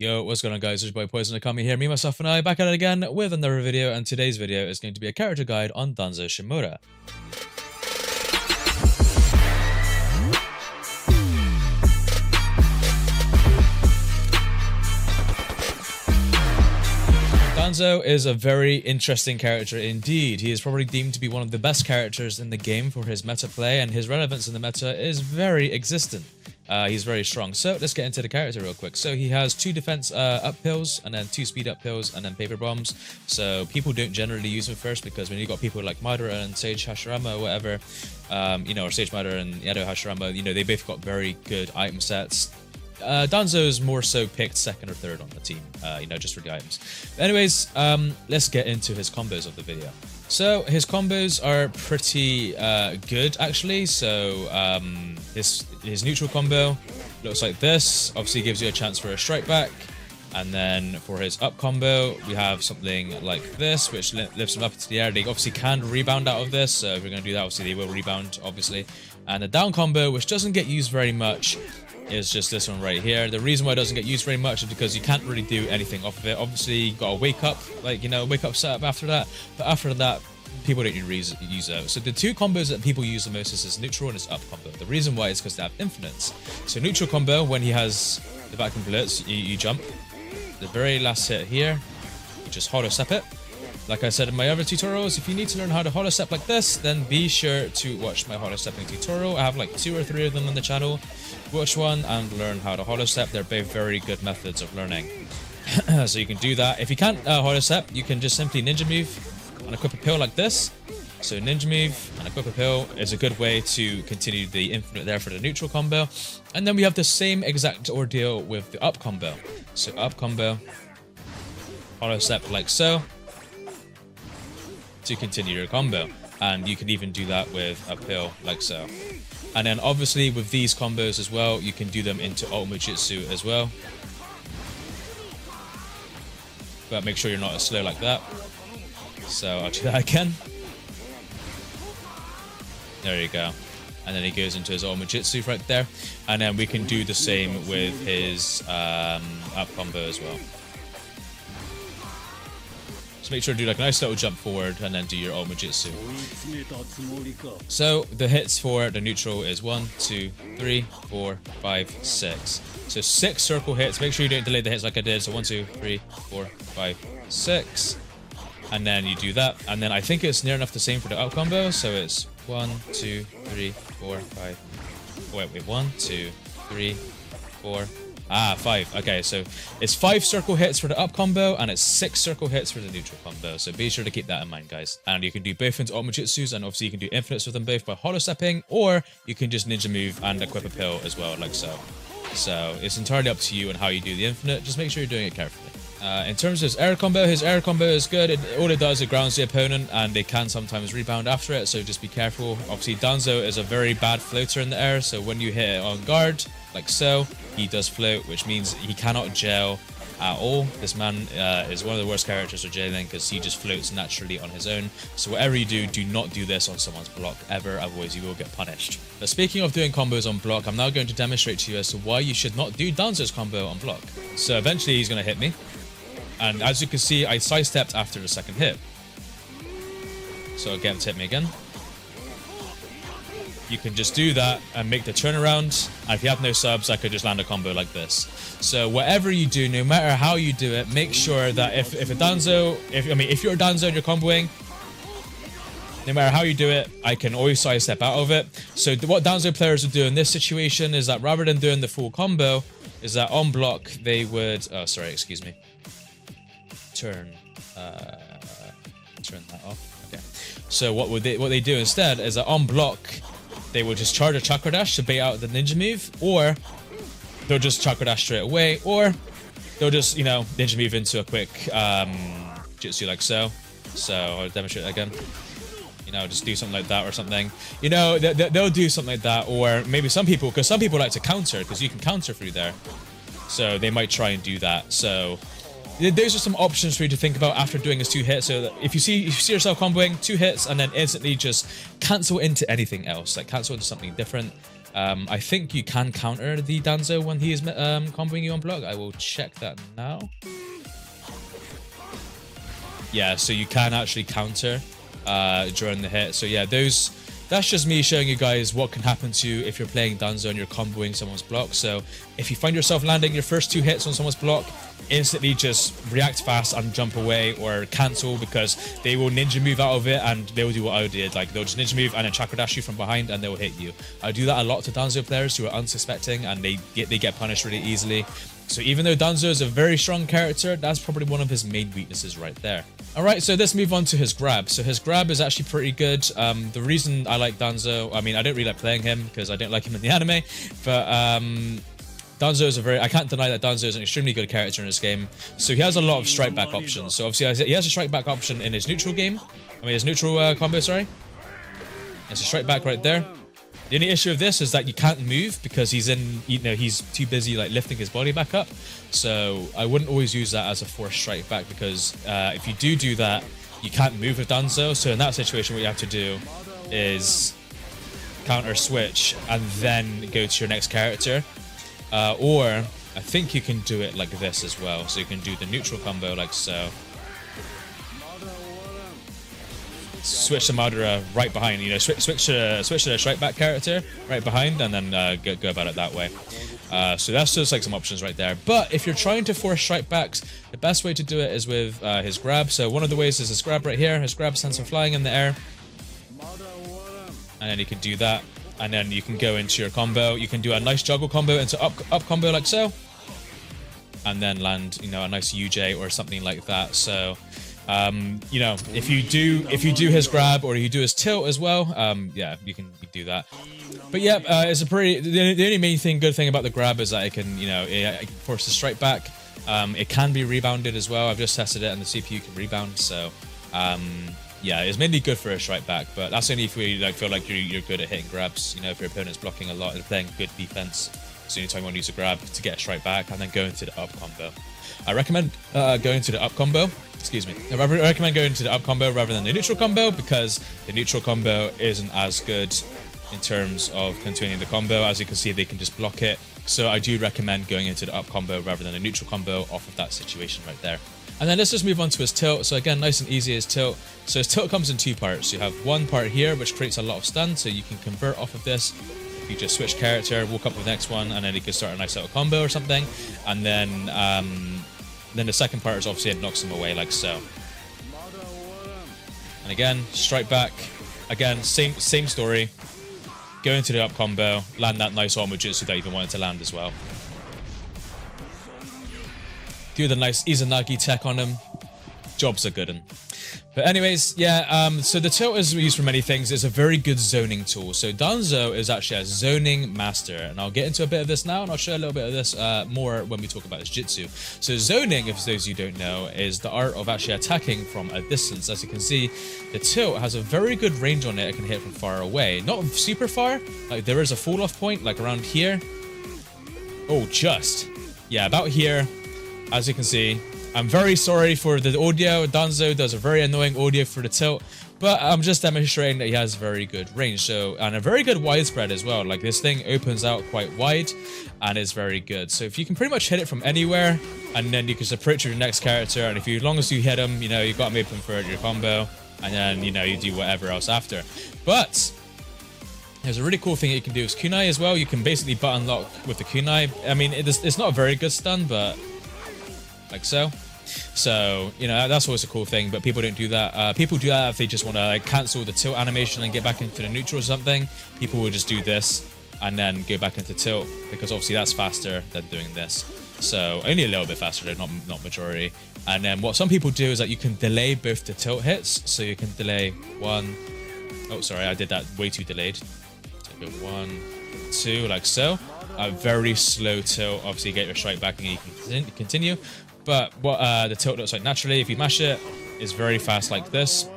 Yo, what's going on guys, it's your boy Poison Okami here, me, myself and I, back at it again with another video, and today's video is going to be a character guide on Danzo Shimura. Danzo is a very interesting character indeed. He is probably deemed to be one of the best characters in the game for his meta play, and his relevance in the meta is very existent. He's very strong. So let's get into the character real quick. So he has 2 defense up pills, and then 2 speed up pills, and then paper bombs. So people don't generally use him first, because when you got people like Madara and Sage Hashirama or whatever, or Sage Madara and Edo Hashirama, they both got very good item sets. Danzo is more so picked second or third on the team, just for the items. But anyways, let's get into his combos of the video. So his combos are pretty good actually. So his neutral combo looks like this. Obviously gives you a chance for a strike back. And then for his up combo, we have something like this, which lifts him up into the air. They obviously can rebound out of this, so if we're going to do that, obviously they will rebound, obviously. And the down combo, which doesn't get used very much, is just this one right here. The reason why it doesn't get used very much is because you can't really do anything off of it. Obviously, you gotta wake up, wake up setup after that. But after that, people don't use it. So the 2 combos that people use the most is his neutral and his up combo. The reason why is because they have infinites. So neutral combo, when he has the vacuum bullets, you jump. The very last hit here, you just holo step it. Like I said in my other tutorials, if you need to learn how to holo step like this, then be sure to watch my holo stepping tutorial. I have like 2 or 3 of them on the channel. Watch one and learn how to holo step. They're both very good methods of learning. So you can do that. If you can't holo step, you can just simply ninja move and equip a pill like this. So ninja move and equip a pill is a good way to continue the infinite there for the neutral combo. And then we have the same exact ordeal with the up combo. So up combo, holo step like so, to continue your combo. And you can even do that with a pill like so. And then obviously with these combos as well, you can do them into ultimate jutsu as well. But make sure you're not as slow like that. So I'll do that again. There you go. And then he goes into his ultimate jutsu right there. And then we can do the same with his up combo as well. So make sure to do like a nice little jump forward and then do your ultimate jutsu. So the hits for the neutral is 1, 2, 3, 4, 5, 6. So 6 circle hits. Make sure you don't delay the hits like I did. So 1, 2, 3, 4, 5, 6. And then you do that. And then I think it's near enough the same for the up combo. So it's 1, 2, 3, 4, 5. Wait, 1, 2, 3, 4. 5. Okay, so it's 5 circle hits for the up combo, and it's 6 circle hits for the neutral combo. So be sure to keep that in mind, guys. And you can do both into ultimate jutsus, and obviously you can do infinites with them both by holo stepping, or you can just ninja move and equip a pill as well, like so. So it's entirely up to you on how you do the infinite. Just make sure you're doing it carefully. In terms of his air combo is good. All it does is it grounds the opponent, and they can sometimes rebound after it, so just be careful. Obviously, Danzo is a very bad floater in the air, so when you hit it on guard, like so, he does float, which means he cannot gel at all. This man is one of the worst characters for jailing, because he just floats naturally on his own. So whatever you do, do not do this on someone's block ever, otherwise you will get punished. But speaking of doing combos on block, I'm now going to demonstrate to you as to why you should not do Danzo's combo on block. So eventually he's going to hit me. And as you can see, I sidestepped after the second hit. So again, hit me again. You can just do that and make the turnaround. And if you have no subs, I could just land a combo like this. So whatever you do, no matter how you do it, make sure that if you're a Danzo and you're comboing, no matter how you do it, I can always sidestep out of it. So what Danzo players would do in this situation is that rather than doing the full combo, is that on block they would turn that off. Okay. So what they do instead is that on block they will just charge a chakra dash to bait out the ninja move, or they'll just chakra dash straight away, or they'll just ninja move into a quick jutsu like so. So I'll demonstrate that again. Just do something like that or something. They'll do something like that, or maybe some people like to counter, because you can counter through there. So they might try and do that. So those are some options for you to think about after doing his 2 hits. So that if you see yourself comboing 2 hits and then instantly just cancel into anything else, like cancel into something different. I think you can counter the Danzo when he is comboing you on block. I will check that now. Yeah, so you can actually counter during the hit. So yeah, that's just me showing you guys what can happen to you if you're playing Danzo and you're comboing someone's block. So if you find yourself landing your first 2 hits on someone's block, instantly just react fast and jump away or cancel, because they will ninja move out of it and they will do what I did. Like, they'll just ninja move and then chakra dash you from behind and they'll hit you. I do that a lot to Danzo players who are unsuspecting, and they get punished really easily. So even though Danzo is a very strong character, that's probably one of his main weaknesses right there. Alright, so let's move on to his grab. So his grab is actually pretty good. The reason I like Danzo, I mean, I don't really like playing him because I don't like him in the anime, but Danzo is I can't deny that Danzo is an extremely good character in this game. So he has a lot of strike back options. So obviously he has a strike back option in his neutral game. His neutral combo, sorry. It's a strike back right there. The only issue of this is that you can't move because he's too busy like lifting his body back up. So I wouldn't always use that as a forced strike back, because if you do that, you can't move with Danzo. So in that situation, what you have to do is counter switch and then go to your next character. Or I think you can do it like this as well. So you can do the neutral combo like so. Switch to Madara right behind, switch to the strike back character right behind, and then go about it that way. So that's just like some options right there. But if you're trying to force strike backs, the best way to do it is with his grab. So one of the ways is his grab right here. His grab sends him flying in the air, and then you can do that, and then you can go into your combo. You can do a nice juggle combo into up combo like so, and then land a nice UJ or something like that. So if you do his grab or you do his tilt as well, yeah, you can do that. But yeah, it's the only good thing about the grab is that it can, it forces the strike back. It can be rebounded as well. I've just tested it and the CPU can rebound. So, yeah, it's mainly good for a strike back, but that's only if you feel like you're good at hitting grabs. If your opponent's blocking a lot and playing good defense. It's the only time you want to use a grab to get a strike back and then go into the up combo. I recommend going to the up combo. Excuse me. I recommend going to the up combo rather than the neutral combo, because the neutral combo isn't as good in terms of continuing the combo. As you can see, they can just block it. So I do recommend going into the up combo rather than the neutral combo off of that situation right there. And then let's just move on to his tilt. So again, nice and easy, his tilt. So his tilt comes in 2 parts. You have one part here, which creates a lot of stun, so you can convert off of this. You just switch character, walk up to the next one, and then you can start a nice little combo or something. And then the second part is obviously it knocks them away like so. And again, strike back. Again, same story. Go into the up combo, land that nice armor jutsu that you've been wanting to land as well. Do the nice Izanagi tech on him. Jobs are good. But anyways, yeah, so the tilt is used for many things. It's a very good zoning tool. So Danzo is actually a zoning master, and I'll get into a bit of this now, and I'll show a little bit of this more when we talk about his jutsu. So zoning, if those of you don't know, is the art of actually attacking from a distance. As you can see, the tilt has a very good range on it. It can hit from far away. Not super far, like there is a fall off point, like around here. Oh, yeah, about here, as you can see. I'm very sorry for the audio. Danzo does a very annoying audio for the tilt, but I'm just demonstrating that he has very good range. So, and a very good widespread as well. Like this thing opens out quite wide and is very good. So if you can pretty much hit it from anywhere, and then you can just approach your next character, and as long as you hit him, you got him open for your combo, and then, you do whatever else after. But there's a really cool thing you can do with kunai as well. You can basically button lock with the kunai. I mean, it's not a very good stun, but like so. So, that's always a cool thing, but people don't do that. People do that if they just want to cancel the tilt animation and get back into the neutral or something. People will just do this and then go back into tilt, because obviously that's faster than doing this. So only a little bit faster, though, not majority. And then what some people do is that you can delay both the tilt hits. So you can delay one. Oh, sorry, I did that way too delayed. So go 1, 2, like so. A very slow tilt. Obviously, you get your strike back and you can continue. But what the tilt looks like naturally, if you mash it, is very fast like this.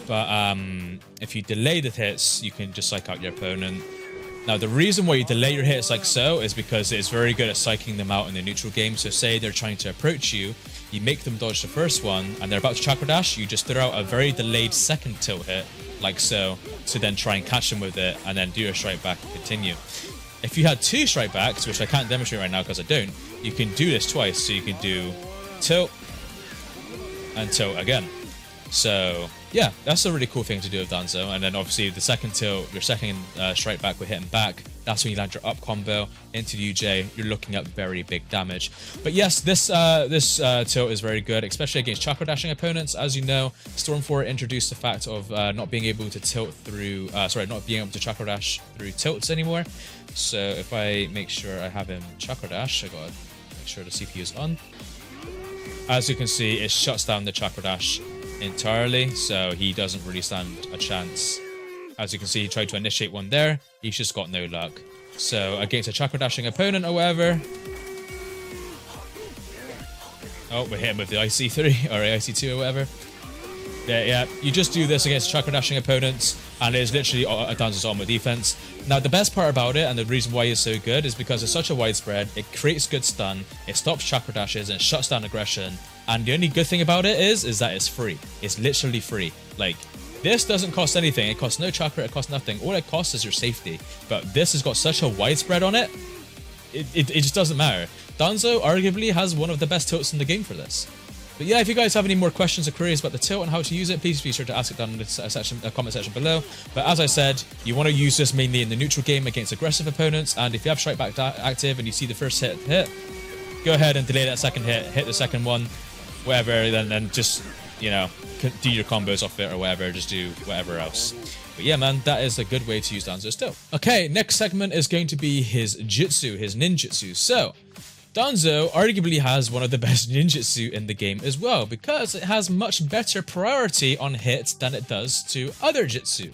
But if you delay the hits, you can just psych out your opponent. Now, the reason why you delay your hits like so is because it's very good at psyching them out in the neutral game. So say they're trying to approach you, you make them dodge the first one, and they're about to chakra dash, you just throw out a very delayed second tilt hit, like so, to then try and catch him with it, and then do your strike back and continue. If you had 2 strike backs, which I can't demonstrate right now because I don't, you can do this twice. So you can do tilt and tilt again. So yeah, that's a really cool thing to do with Danzo. And then obviously the second tilt, your second strike back with hitting back, that's when you land your up combo into the UJ. You're looking at very big damage. But yes, this tilt is very good, especially against chakra dashing opponents. As you know, Storm 4 introduced the fact of not being able to tilt through, not being able to chakra dash through tilts anymore. So if I make sure I have him chakra dash, I gotta make sure the CPU is on. As you can see, it shuts down the chakra dash entirely, so he doesn't really stand a chance. As you can see, he tried to initiate one there, he's just got no luck. So against a chakra dashing opponent or whatever, oh, we hit him with the IC3 or IC2 or whatever. Yeah, you just do this against chakra dashing opponents, and it is literally a Danzo's armor defense. Now, the best part about it, and the reason why it's so good, is because it's such a widespread, it creates good stun, it stops chakra dashes, and it shuts down aggression. And the only good thing about it is that it's free. It's literally free. Like, this doesn't cost anything. It costs no chakra, it costs nothing. All it costs is your safety. But this has got such a widespread on it, it just doesn't matter. Danzo arguably has one of the best tilts in the game for this. But yeah, if you guys have any more questions or queries about the tilt and how to use it, please be sure to ask it down in the comment section below. But as I said, you want to use this mainly in the neutral game against aggressive opponents. And if you have strike back active and you see the first hit, go ahead and delay that second hit the second one, whatever, then just, you know, do your combos off it or whatever, just do whatever else. But yeah, man, that is a good way to use Danzo's tilt. Okay, next segment is going to be his jutsu, his ninjutsu. So, Danzo arguably has one of the best ninjutsu in the game as well, because it has much better priority on hits than it does to other jutsu.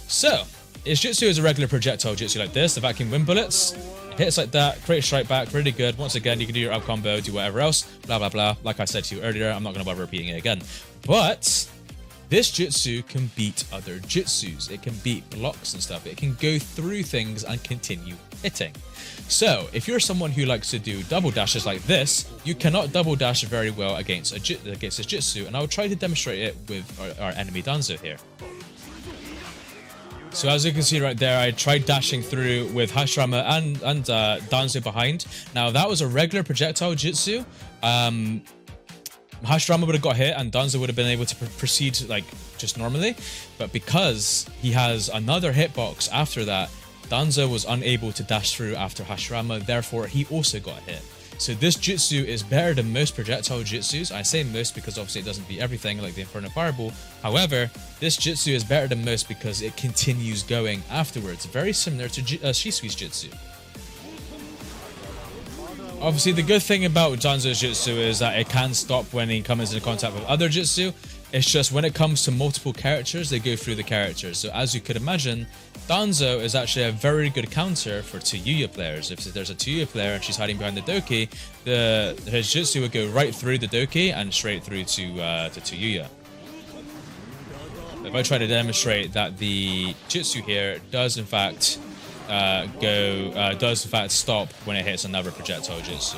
So, his jutsu is a regular projectile jutsu like this, the vacuum wind bullets. It hits like that, create strike back, really good. Once again, you can do your up combo, do whatever else, blah blah blah. Like I said to you earlier, I'm not going to bother repeating it again. But this jutsu can beat other jutsus. It can beat blocks and stuff. It can go through things and continue hitting. So, if you're someone who likes to do double dashes like this, you cannot double dash very well against this jutsu, and I'll try to demonstrate it with our enemy Danzo here. So as you can see right there, I tried dashing through with Hashirama and Danzo behind. Now, that was a regular projectile jutsu. Hashirama would have got hit and Danzo would have been able to proceed like just normally, but because he has another hitbox after that, Danzo was unable to dash through after Hashirama, therefore he also got hit. So this jutsu is better than most projectile jutsus. I say most because obviously it doesn't beat everything like the Inferno Fireball. However, this jutsu is better than most because it continues going afterwards, very similar to Shisui's jutsu. Obviously, the good thing about Danzo's jutsu is that it can stop when he comes into contact with other jutsu. It's just when it comes to multiple characters, they go through the characters. So as you could imagine, Danzo is actually a very good counter for 2 Yuya players. If there's a 2 Yuya player and she's hiding behind the Doki, his jutsu would go right through the Doki and straight through to 2 Yuya. If I try to demonstrate that the jutsu here does in fact stop when it hits another projectile jutsu.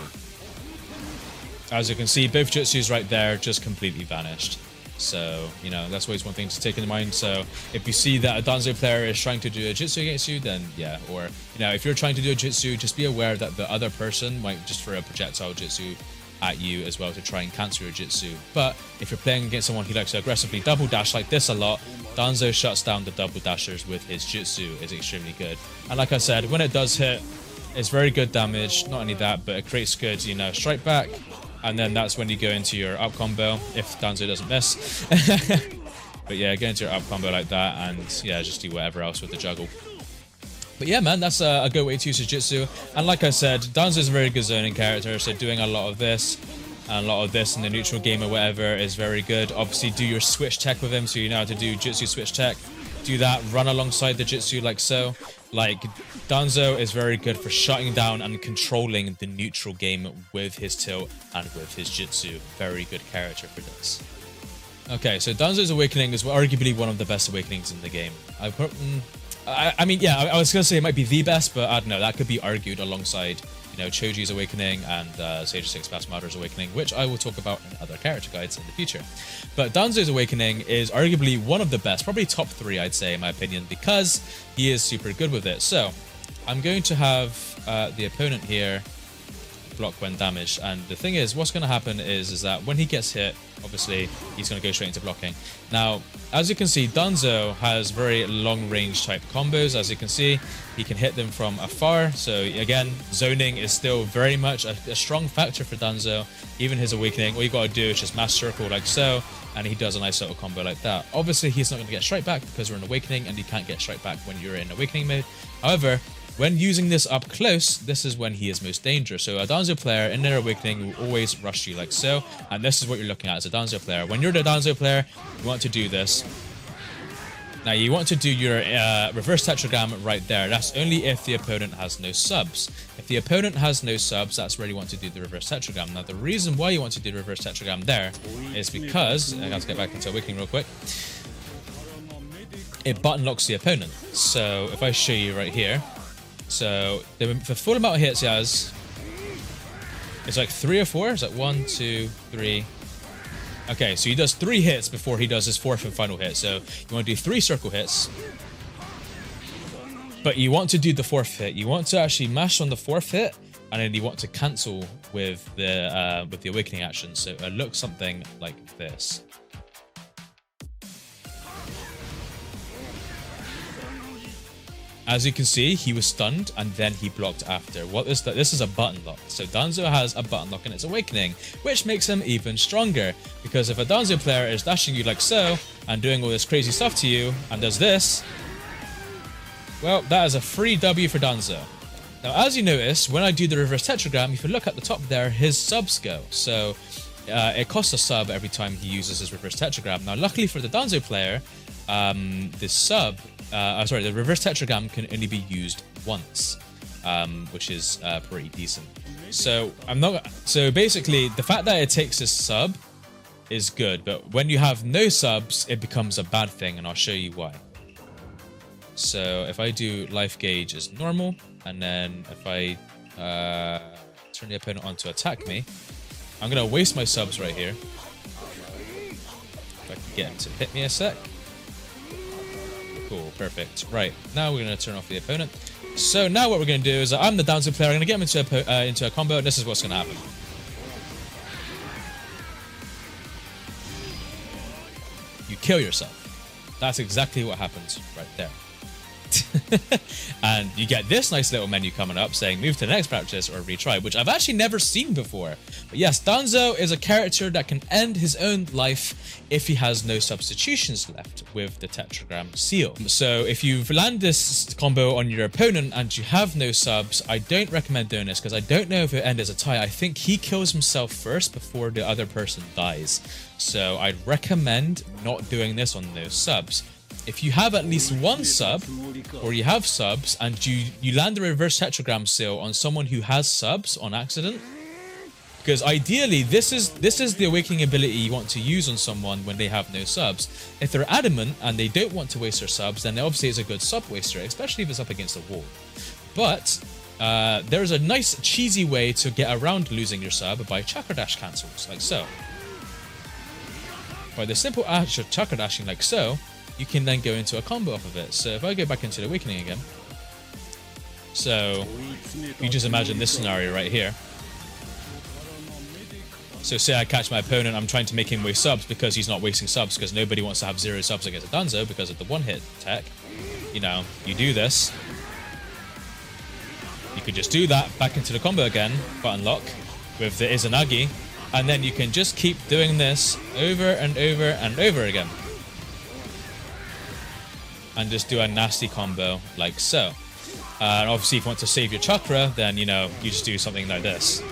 As you can see, both jutsus right there just completely vanished. So, you know, that's always one thing to take in mind. So, if you see that a Danzo player is trying to do a jutsu against you, then yeah. Or, you know, if you're trying to do a jutsu, just be aware that the other person might just throw a projectile jutsu at you as well to try and cancel your jutsu. But if you're playing against someone who likes to aggressively double dash like this a lot, Danzo shuts down the double dashers with his jutsu. Is extremely good. And like I said, when it does hit, it's very good damage. Not only that, but it creates good, you know, strike back. And then that's when you go into your up combo, if Danzo doesn't miss. But yeah, go into your up combo like that, and yeah, just do whatever else with the juggle. But yeah, man, that's a good way to use Jutsu. And like I said, Danzo's a very good zoning character, so doing a lot of this and a lot of this in the neutral game or whatever is very good. Obviously, do your switch tech with him, so you know how to do Jutsu switch tech. Do that, run alongside the Jutsu like so. Like, Danzo is very good for shutting down and controlling the neutral game with his tilt and with his Jutsu. Very good character for this. Okay, so Danzo's Awakening is arguably one of the best Awakenings in the game. I mean, yeah, I was going to say it might be the best, but I don't know, that could be argued alongside, you Choji's Awakening and Sage 6 Pass Madara's Awakening, which I will talk about in other character guides in the future. But Danzo's Awakening is arguably one of the best, probably top 3, I'd say, in my opinion, because he is super good with it. So I'm going to have the opponent here block when damaged, and the thing is, what's going to happen is that when he gets hit, obviously he's going to go straight into blocking. Now, as you can see, Danzo has very long range type combos. As you can see, he can hit them from afar. So again, zoning is still very much a strong factor for Danzo. Even his Awakening, all you got to do is just mass circle like so, and he does a nice little combo like that. Obviously, he's not going to get strike back because we're in Awakening, and you can't get strike back when you're in Awakening mode. However, when using this up close, this is when he is most dangerous. So a Danzo player in their Awakening will always rush you like so, and this is what you're looking at as a Danzo player. When you're the Danzo player, you want to do this. Now you want to do your reverse tetragram right there. That's only if the opponent has no subs. If the opponent has no subs, that's where you want to do the reverse tetragram. Now the reason why you want to do the reverse tetragram there is because, I have to get back into Awakening real quick, it button locks the opponent. So if I show you right here, so the full amount of hits he has is like 3 or 4. It's like 1, 2, 3. Okay, so he does 3 hits before he does his 4th and final hit. So you want to do 3 circle hits, but you want to do the 4th hit. You want to actually mash on the 4th hit, and then you want to cancel with the Awakening action. So it looks something like this. As you can see, he was stunned and then he blocked after. What is that? This is a button lock. So Danzo has a button lock in its Awakening, which makes him even stronger. Because if a Danzo player is dashing you like so and doing all this crazy stuff to you and does this, well, that is a free W for Danzo. Now, as you notice, when I do the reverse tetragram, if you look at the top there, his subs go. So it costs a sub every time he uses his reverse tetragram. Now, luckily for the Danzo player, the reverse tetragram can only be used once, which is pretty decent. So basically, the fact that it takes a sub is good, but when you have no subs, it becomes a bad thing, and I'll show you why. So if I do life gauge as normal, and then if I turn the opponent on to attack me, I'm gonna waste my subs right here. If I can get him to hit me a sec. Cool, perfect. Right, now we're going to turn off the opponent. So now what we're going to do is, I'm the Danzo player, I'm going to get him into a combo, and this is what's going to happen. You kill yourself. That's exactly what happens right there. And you get this nice little menu coming up saying move to the next practice or retry, which I've actually never seen before. But yes, Danzo is a character that can end his own life if he has no substitutions left with the tetragram seal. So if you land this combo on your opponent and you have no subs, I don't recommend doing this because I don't know if it ends as a tie. I think he kills himself first before the other person dies. So I'd recommend not doing this on those subs. If you have at least one sub, or you have subs, and you land the reverse tetragram seal on someone who has subs on accident, because ideally this is the Awakening ability you want to use on someone when they have no subs. If they're adamant and they don't want to waste their subs, then obviously it's a good sub waster, especially if it's up against a wall. But there's a nice cheesy way to get around losing your sub by chakra dash cancels, like so. By the simple act of chakra dashing like so, you can then go into a combo off of it. So if I go back into the Awakening again, so you just imagine this scenario right here. So say I catch my opponent, I'm trying to make him waste subs because he's not wasting subs, because nobody wants to have 0 subs against a Danzo because of the one-hit tech. You know, you do this. You could just do that, back into the combo again, button lock, with the Izanagi, and then you can just keep doing this over and over and over again. And just do a nasty combo like so. And obviously if you want to save your chakra, then you just do something like this.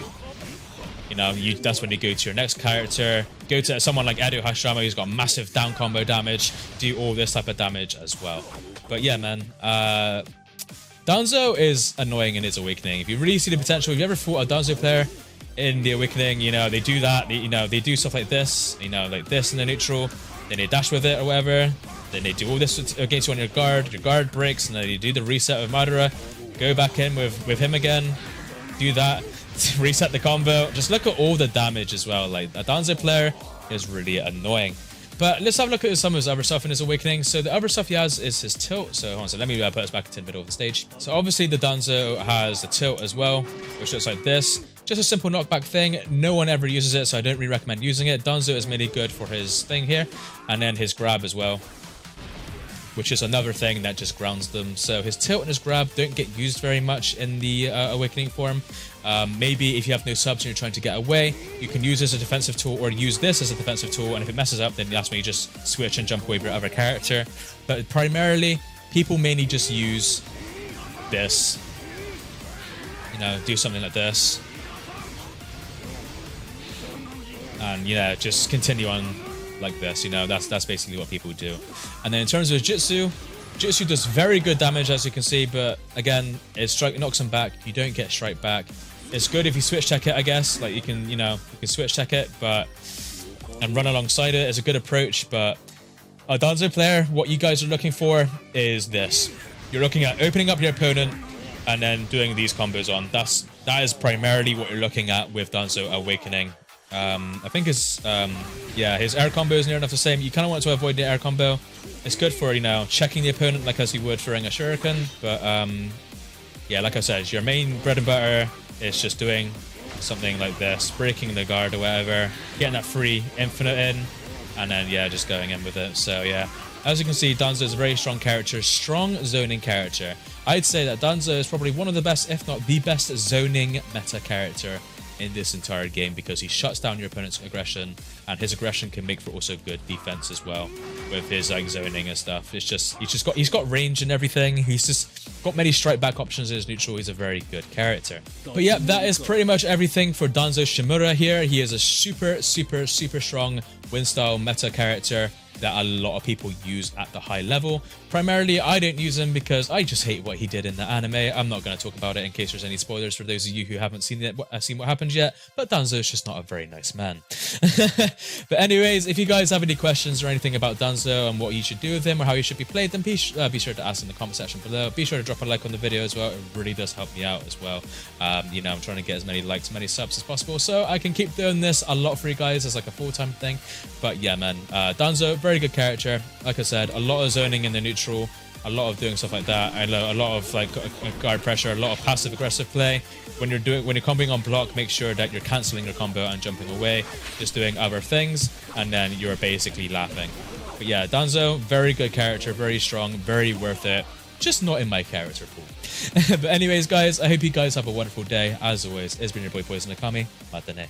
That's when you go to your next character, go to someone like Edo Hashirama who's got massive down combo damage, do all this type of damage as well. But yeah, man, Danzo is annoying in its Awakening. If you really see the potential, if you ever fought a Danzo player in the Awakening, they do that, they do stuff like this, like this in the neutral, then they dash with it or whatever. Then they do all this against you on your guard breaks, and then you do the reset of Madara, go back in with him again, do that, reset the combo. Just look at all the damage as well. Like, a Danzo player is really annoying. But let's have a look at some of his other stuff in his awakening. So the other stuff he has is his tilt. So hold on, so let me put us back into the middle of the stage. So obviously the Danzo has the tilt as well, which looks like this. Just a simple knockback thing. No one ever uses it, so I don't really recommend using it. Danzo is mainly good for his thing here, and then his grab as well, which is another thing that just grounds them. So his tilt and his grab don't get used very much in the awakening form. Maybe if you have no subs and you're trying to get away, you can use this as a defensive tool or use this as a defensive tool, and if it messes up, then that's when you just switch and jump away with your other character. But primarily, people mainly just use this. You know, do something like this. And, just continue on like this, that's basically what people do. And then in terms of Jutsu does very good damage, as you can see, but again, it knocks him back. You don't get strike back. It's good if you switch tech it, I guess. Like, you can switch tech it, and run alongside it is a good approach. But a Danzo player, what you guys are looking for is this. You're looking at opening up your opponent and then doing these combos on. That is primarily what you're looking at with Danzo Awakening. I think his air combo is near enough the same. You kind of want to avoid the air combo. It's good for, checking the opponent like as you would throwing a shuriken. But, like I said, your main bread and butter is just doing something like this, breaking the guard or whatever, getting that free infinite in, and then, just going in with it. So, as you can see, Danzo is a very strong character, strong zoning character. I'd say that Danzo is probably one of the best, if not the best, zoning meta character in this entire game, because he shuts down your opponent's aggression, and his aggression can make for also good defense as well with his zoning and stuff. He's got range and everything. He's just got many strike back options as neutral. He's a very good character. But yeah, that is pretty much everything for Danzo Shimura here. He is a super strong win style meta character that a lot of people use at the high level. Primarily, I don't use him because I just hate what he did in the anime. I'm not going to talk about it in case there's any spoilers for those of you who haven't seen what happened yet, but Danzo is just not a very nice man. But anyways, if you guys have any questions or anything about Danzo and what you should do with him or how he should be played, then be sure to ask in the comment section below. Be sure to drop a like on the video as well. It really does help me out as well. I'm trying to get as many likes, many subs as possible, so I can keep doing this a lot for you guys as like a full-time thing. But yeah, man, Danzo, very good character. Like I said, a lot of zoning in the neutral, a lot of doing stuff like that, and a lot of like guard pressure, a lot of passive aggressive play. When you're comboing on block, make sure that you're cancelling your combo and jumping away, just doing other things, and then you're basically laughing. But yeah, Danzo, very good character, very strong, very worth it. Just not in my character pool. But anyways, guys, I hope you guys have a wonderful day. As always, it's been your boy Poison Okami. Matane.